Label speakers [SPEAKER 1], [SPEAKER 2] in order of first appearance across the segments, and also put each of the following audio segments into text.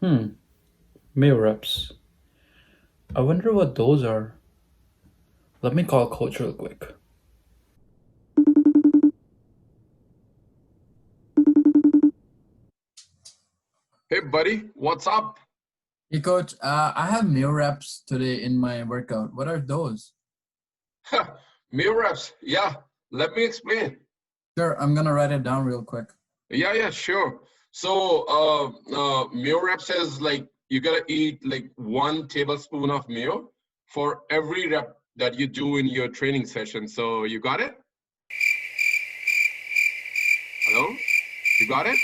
[SPEAKER 1] Hmm, Myoreps. I wonder what those are. Let me call coach real quick.
[SPEAKER 2] Hey, buddy, what's up?
[SPEAKER 3] Hey coach, I have Myoreps today in my workout. What are those?
[SPEAKER 2] Myoreps. Yeah, let me explain.
[SPEAKER 3] Sure, I'm gonna write it down real quick.
[SPEAKER 2] Yeah, sure. So, Myoreps is like you gotta eat like 1 tablespoon of Myo for every rep that you do in your training session. So, you got it? Hello? You got it?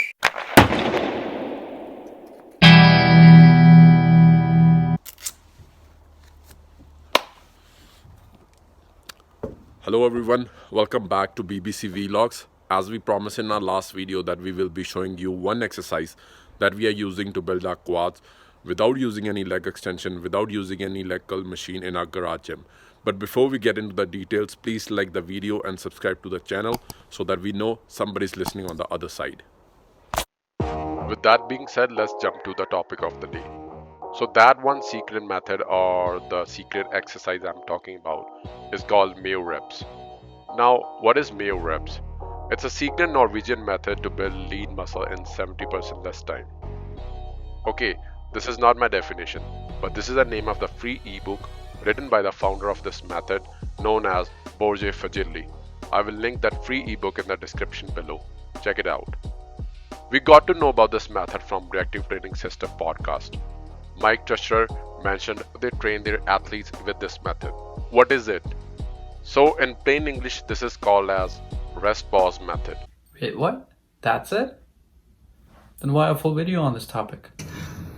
[SPEAKER 4] Hello everyone, welcome back to BBC Vlogs. As we promised in our last video that we will be showing you one exercise that we are using to build our quads without using any leg extension, without using any leg curl machine in our garage gym. But before we get into the details, please like the video and subscribe to the channel so that we know somebody's listening on the other side. With that being said, let's jump to the topic of the day. So that one secret method or the secret exercise I'm talking about is called Myoreps. Now, what is Myoreps? It's a secret Norwegian method to build lean muscle in 70% less time. Okay, this is not my definition, but this is the name of the free ebook written by the founder of this method known as Borje Fajirli. I will link that free ebook in the description below. Check it out. We got to know about this method from Reactive Training System podcast. Mike Tusher mentioned they train their athletes with this method. What is it? So in plain English, this is called as rest pause method.
[SPEAKER 1] Wait, what? That's it? Then why a full video on this topic?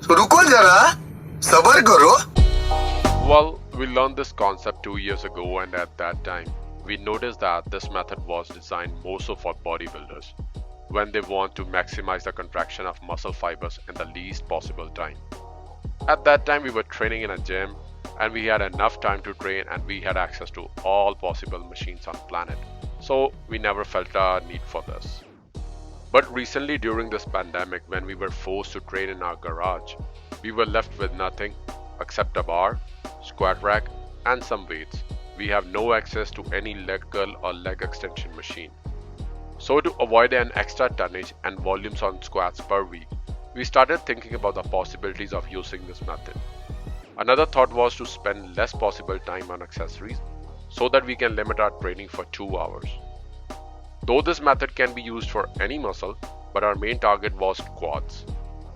[SPEAKER 5] तो रुको जरा सबर करो
[SPEAKER 4] Well, we learned this concept 2 years ago, and at that time, we noticed that this method was designed more so for bodybuilders when they want to maximize the contraction of muscle fibers in the least possible time. At that time, we were training in a gym and we had enough time to train and we had access to all possible machines on planet. So we never felt a need for this. But recently during this pandemic, when we were forced to train in our garage, we were left with nothing except a bar, squat rack and some weights. We have no access to any leg curl or leg extension machine. So to avoid an extra tonnage and volumes on squats per week, we started thinking about the possibilities of using this method. Another thought was to spend less possible time on accessories so that we can limit our training for 2 hours. Though this method can be used for any muscle, but our main target was quads.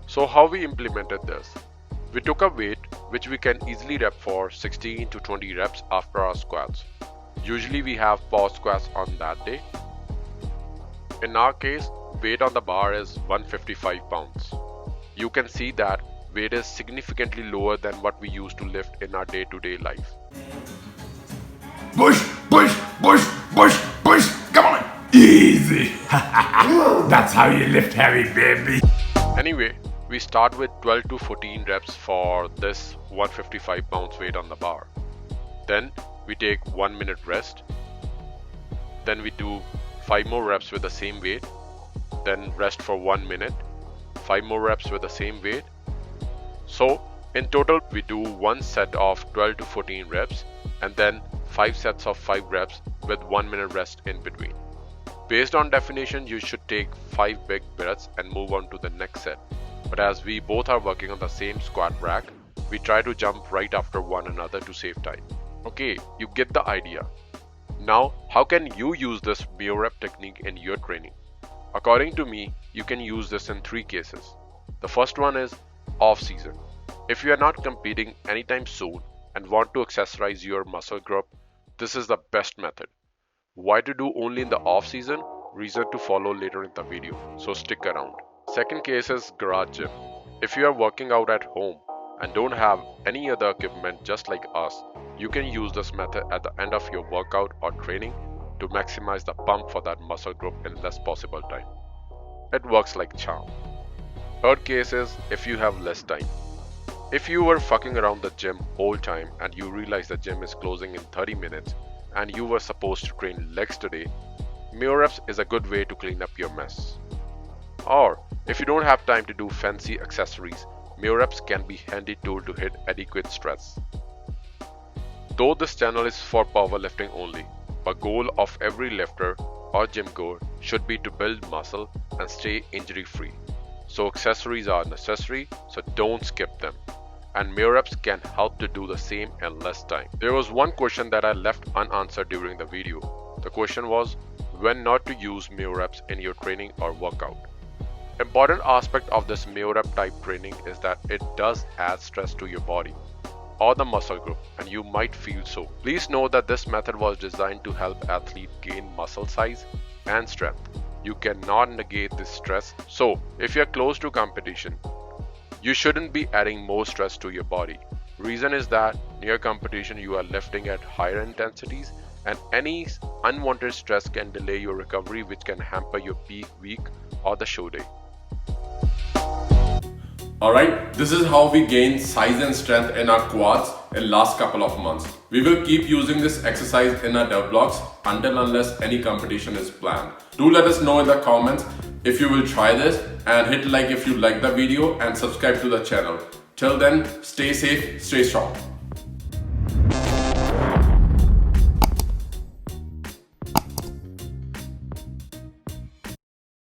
[SPEAKER 4] So how we implemented this? We took a weight which we can easily rep for 16 to 20 reps after our squats. Usually we have pause squats on that day. In our case, weight on the bar is 155 pounds. You can see that weight is significantly lower than what we used to lift in our day-to-day life.
[SPEAKER 5] push push push push push come on easy that's how you lift heavy baby
[SPEAKER 4] Anyway, we start with 12 to 14 reps for this 155 pounds weight on the bar. Then we take 1 minute rest. Then we do 5 more reps with the same weight. Then rest for 1 minute. 5 more reps with the same weight. So in total we do one set of 12 to 14 reps and then 5 sets of 5 reps with 1 minute rest in between. Based on definition, you should take 5 big breaths and move on to the next set. But as we both are working on the same squat rack, we try to jump right after one another to save time. Okay, you get the idea. Now, how can you use this Myorep technique in your training? According to me, you can use this in 3 cases. The first one is off-season. If you are not competing anytime soon and want to accessorize your muscle group, this is the best method. Why to do only in the off-season? Reason to follow later in the video, so stick around. Second case is garage gym. If you are working out at home and don't have any other equipment just like us, you can use this method at the end of your workout or training to maximize the pump for that muscle group in less possible time. It works like charm. Third case is if you have less time. If you were fucking around the gym whole time and you realize the gym is closing in 30 minutes and you were supposed to train legs today, Myoreps is a good way to clean up your mess. Or if you don't have time to do fancy accessories, Myoreps can be a handy tool to hit adequate stress. Though this channel is for powerlifting only, the goal of every lifter or gym goer should be to build muscle and stay injury free. So accessories are necessary, so don't skip them. And Myoreps can help to do the same in less time. There was one question that I left unanswered during the video. The question was when not to use Myoreps in your training or workout. Important aspect of this Myorep type training is that it does add stress to your body or the muscle group, and you might feel so. Please know that this method was designed to help athletes gain muscle size and strength. You cannot negate this stress. So if you're close to competition, you shouldn't be adding more stress to your body. Reason is that near competition you are lifting at higher intensities, and any unwanted stress can delay your recovery, which can hamper your peak week or the show day.
[SPEAKER 6] Alright, this is how we gain size and strength in our quads in last couple of months. We will keep using this exercise in our dev blocks unless any competition is planned. Do let us know in the comments if you will try this, and hit like if you like the video and subscribe to the channel. Till then, stay safe, stay strong.